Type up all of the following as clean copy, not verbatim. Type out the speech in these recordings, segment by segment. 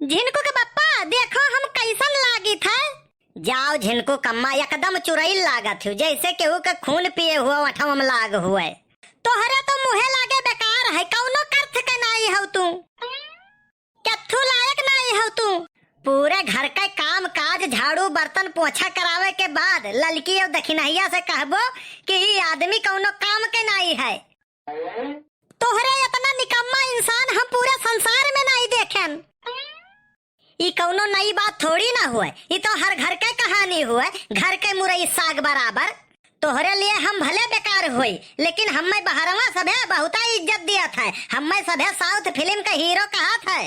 झिनको के पप्पा देखो हम कैसन लागी था। जाओ झिनको कम्मा एकदम चुरैल लागत हो, जैसे केहू के खून पिए हुआ वठम लाग हुए। तोहरे तो मुहे लागे बेकार है, कौनो कर्थ के नाई हो तू, कथू लायक नाई हो तू। पूरे घर का काम काज झाड़ू बर्तन पोछा करावे के बाद ललकी और दखिनहिया से कहबो कि ये आदमी कौनो काम के नाई है। तोहरे इतना निकम्मा इंसान हम पूरे संसार में नहीं देखेन। ये कौनो नई बात थोड़ी ना हुए, ये तो हर घर के कहानी हुए, घर के मुरई साग बराबर। तोहरे लिए हम भले बेकार हुई, लेकिन हमें बहरवा सभे बहुत इज्जत दिया था। हमें सभे साउथ फिल्म का हीरो कहा था।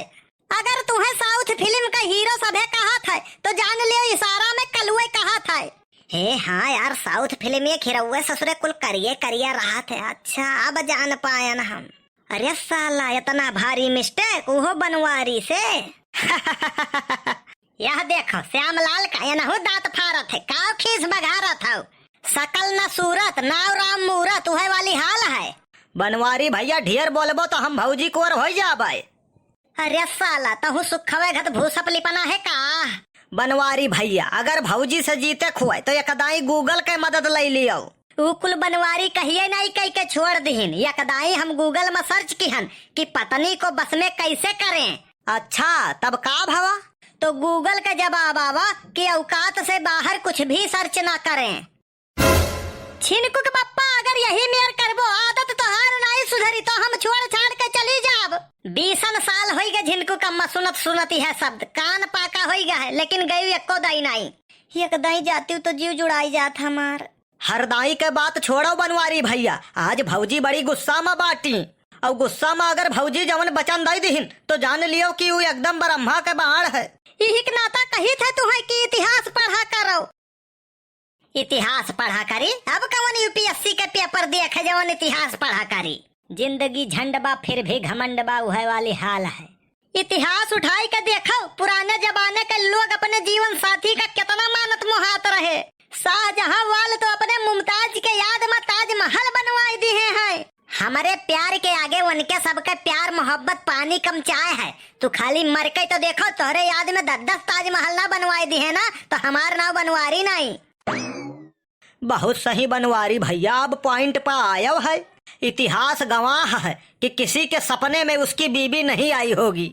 अगर तुम्हें साउथ फिल्म का हीरो सभे कहा था तो जान लियो इशारा में कलुए कहा था। हे हाँ यार, साउथ फिल्म ये खिरौए ससुरे कुल करिए करिए रहा थे। अच्छा अब जान पायन हम। अरे साला इतना भारी मिस्टेक वो बनवारी से। यह देखो श्यामलाल का ये नहु दांत फाड़त है, काव खीस बघारत हो, सकल न सूरत नाव राम मूरत उहे वाली हाल है। बनवारी भैया ढेर बोलबो तो हम भौजी कोर हो जाबे। अरे साला तहु सुखवे घत भूसप लिपना है का। बनवारी भैया अगर भौजी से जीते खुआए तो एकदाई गूगल के मदद ले लियो। कुल बनवारी कहिए नहीं कह के छोड़ दीन, एकदाई हम गूगल में सर्च किहन कि पत्नी को बस में कैसे करें। अच्छा तब का भवा? तो गूगल का जवाब आवा कि औकात से बाहर कुछ भी सर्च ना करें। छिनको के पप्पा अगर यही मेर करबो आदत तो हार नहीं सुधरी तो हम छोड़ छाड़ के चली जाब। 20 साल हो गए झिनको कम्मा सुनत सुनती है शब्द, कान पाका हो गया है, लेकिन गई एको दाई नहीं। एक दाई जाती तो जीव जुड़ाई जात हमार। हर दाई के बात छोड़ो बनवारी भैया, आज भौजी बड़ी गुस्सा में बाटी और गुस्सा में अगर भौजी जवन बचन दई दीहिन तो जान लियो कि वो एकदम ब्रह्मा के बाण है। यही नाता कही थे तुम्हें कि इतिहास पढ़ा करो। इतिहास पढ़ा करी अब कौन यूपीएससी के पेपर देखे जवन इतिहास पढ़ा करी। जिंदगी झंडबा फिर भी घमंडबा उहे वाली हाल है। इतिहास उठाई के देखो पुराने जमाने के लोग अपने जीवन साथी का कितना मानत मोहात रहे। शाहजहां वाल तो अपने मुमताज के याद में ताजमहल बनवाई दिए हैं। हमारे प्यार के आगे उनके सबके प्यार मोहब्बत पानी कम चाय है। तू खाली मर के तो देखो तोहरे याद में 10 ताजमहल ना बनवाई दी है ना, तो हमार नाव बनवारी नहीं। बहुत सही बनवारी भैया, अब पॉइंट पर आया है। इतिहास गवाह है कि किसी के सपने में उसकी बीबी नहीं आई होगी।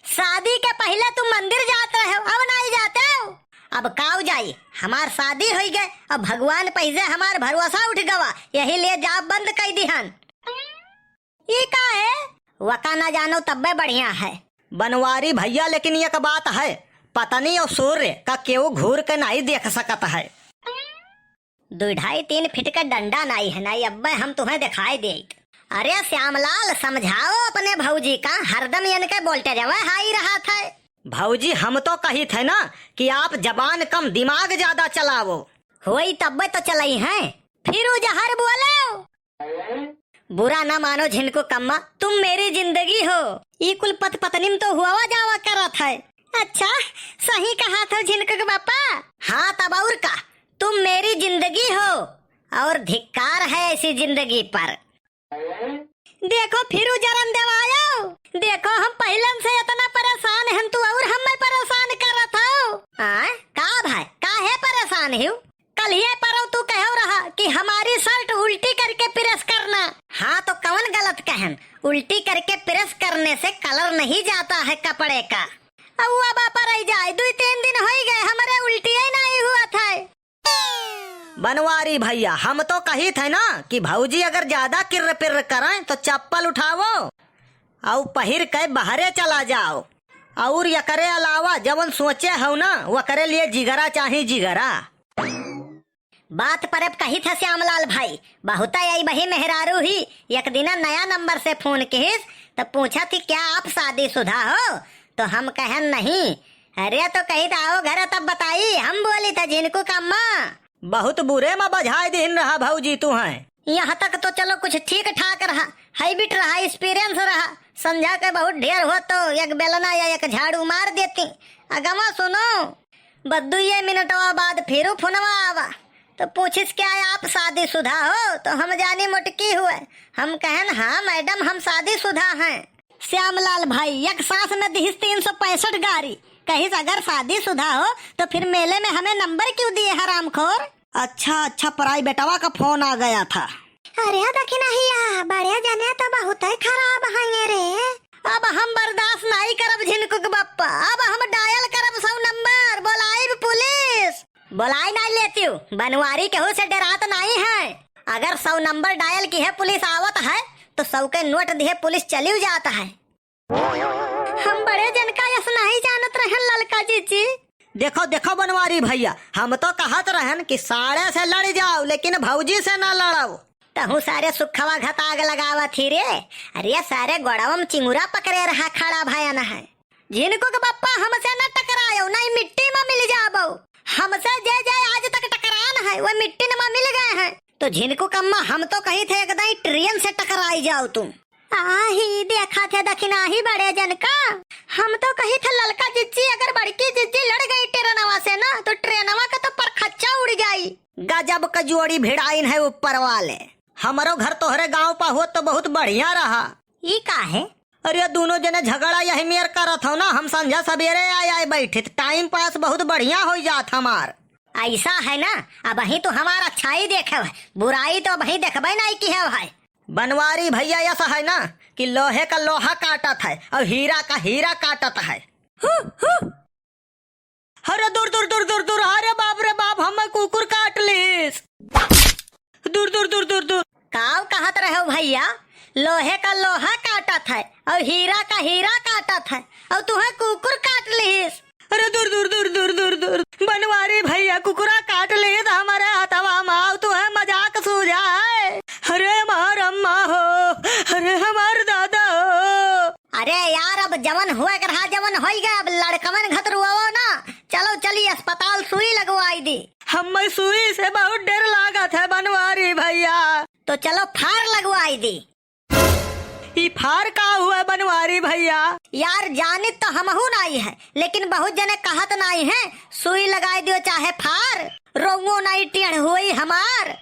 शादी के पहले तुम मंदिर जाते हो, अब नहीं जाते हो। अब काऊ जाई, हमार शादी हो गए, अब भगवान पैसे हमार भरोसा उठ गवा, यही लिए जाब बंद कर दिहन। ये का है वका ना जानो तब्बे बढ़िया है। बनवारी भैया लेकिन एक बात है, पत्नी और सूर्य का केहू घूर के नहीं देख सकता है। 2-2.5-3 फीट का डंडा नहीं है नहीं अब्बे हम तुम्हें दिखाई दे। अरे श्यामलाल समझाओ अपने भौजी का, हरदम इनके बोलते जावे हाई रहा था। भौजी हम तो कही थे ना कि आप जबान कम दिमाग ज्यादा चलाओ। हुई तब्बे तो चलाई है, फिर वो जहर बोलो। बुरा ना मानो झिनको कम्मा, तुम मेरी जिंदगी हो। ये कुल पत पत्नी तो हुआ जावा करत है। अच्छा सही कहा था झिनको के पापा। हाँ तब और का, तुम मेरी जिंदगी हो और धिक्कार है ऐसी जिंदगी पर। देखो फिर जरन देवायो, देखो हम पहले से इतना परेशान हैं तू और हमें परेशान कर रहा था। का भाई काहे परेशान हो? कल ही पर तू कह रहा कि हमारी शर्ट उल्टी करके प्रेस करना। हाँ तो कौन गलत कहन, उल्टी करके प्रेस करने से कलर नहीं जाता है कपड़े का। अब पर जाए 2-3 दिन हो गए हमारे उल्टी ही नहीं हुआ था। बनवारी भैया हम तो कही थे ना कि भौजी अगर ज्यादा किर्र पिर्र करें तो चप्पल उठावो और पहिर के बाहरे चला जाओ, और या करे अलावा जवन सोचे हो ना वो करे लिए जिगरा चाहिए जिगरा। बात पर अब कही था श्यामलाल भाई, बहुत आई बही मेहरारू ही एक दिन नया नंबर से फोन किस तो पूछा थी क्या आप शादीशुदा हो, तो हम कहन नहीं। अरे तो कही था आओ घर तब बताई, हम बोली था जिनको कम्मा बहुत बुरे में बजाय दिन रहा भौजी तू है। यहाँ तक तो चलो कुछ ठीक ठाक रहा, हैबिट रहा, एक्सपीरियंस रहा, समझा के बहुत ढेर हो तो एक बेलना या एक झाड़ू मार देती। अगमा सुनो बद्दू ये मिनटवा बाद फिर फोनवा आवा तो पूछिस क्या आप शादीशुदा हो, तो हम जानी मुटकी हुए, हम कहन हाँ मैडम हम शादीशुदा हैं। श्यामलाल भाई एक सांस में दिहिस 365 गाड़ी। कहीं अगर शादी शुदा हो तो फिर मेले में हमें नंबर क्यों दिए हरामखोर? अच्छा पराई बेटवा का फोन आ गया था। अरे देखी नहीं बड़े जने तो बहुत ही खराब है रे। अब हम बर्दाश्त नहीं करब झिनकुक बप्पा। अब हम डायल करब 100 नंबर, बोलाइब पुलिस। बोलाई नहीं लेती हूँ, बनवारी केहू से डरात नहीं है। अगर 100 नंबर डायल की है पुलिस आवत है तो 100 के नोट दिए पुलिस चली जाता है। हम बड़े जन का यस नहीं जानत रहन ललका जीजी। देखो बनवारी भैया, हम तो कहत रहन कि साड़े से लड़ जाओ लेकिन भौजी से ना लड़ाओ। तहु सारे सुखवा घताग लगावा थी रे। अरे सारे गोड़ावम चिंगुरा पकड़े रहा खड़ा भयन है। जिनको के बप्पा हमसे न टकरायो, नहीं मिट्टी में मिल जाबो। हमसे जे आज तक टकरान है वो मिट्टी में मिल गए हैं। तो झिनको कम्मा हम तो कही थे एकदम ट्रेन से टकराई जाओ तुम। आही देखा थे दखिना ही बड़े जन का। हम तो कही थे ललका जिज्जी अगर बड़की जिज्जी लड़ गई ट्रेनवा से ना तो ट्रेनवा का तो परखच्चा उड़ जाई। गजब का जोड़ी भिड़ाइन है ऊपर वाले। हमारो घर तोहरे गांव पा हो तो बहुत बढ़िया रहा। ई का है? अरे दोनों जने झगड़ा यही मेर करत हो ना, हम संझा सवेरे आए बैठे टाइम पास बहुत बढ़िया हो जात हमार। ऐसा है ना, अब वही तो हमारा अच्छाई देखे है, बुराई तो वही देखबे नहीं की है भाई। बनवारी भैया ऐसा है ना कि लोहे का लोहा काटत है और हीरा का हीरा काटत है। अरे दूर दूर दूर दूर दूर, अरे बाप रे बाप, हम कुकुर काट लीस। दूर दूर दूर दूर दूर। काव कहत रहे भैया, लोहे का लोहा काटत है और हीरा का हीरा काटत है और तुम्हें कुकुर काट लीस। अरे दूर दूर दूर दूर दूर दूर। बनवारी भैया कुकुरा काट ली तो हमारे हथवा माँ तुम्हें मजाक सूझा है। अरे हमार अम्मा हो, अरे हमार दादा हो। अरे यार अब जवन हुआ रहा जवन हो गया, अब लड़कमन घतरुआ ना। चलो चलिए अस्पताल सुई लगवाई दी। हम सुई से बहुत डर लागत है बनवारी भैया। तो चलो फार लगवाई दी। ई फार का हुआ बनवारी भैया? यार जाने तो हमहू नहीं है लेकिन बहुत जने कहत नहीं है सुई लगाई दियो चाहे फार, रोंगो नहीं टेढ़ हुई हमार।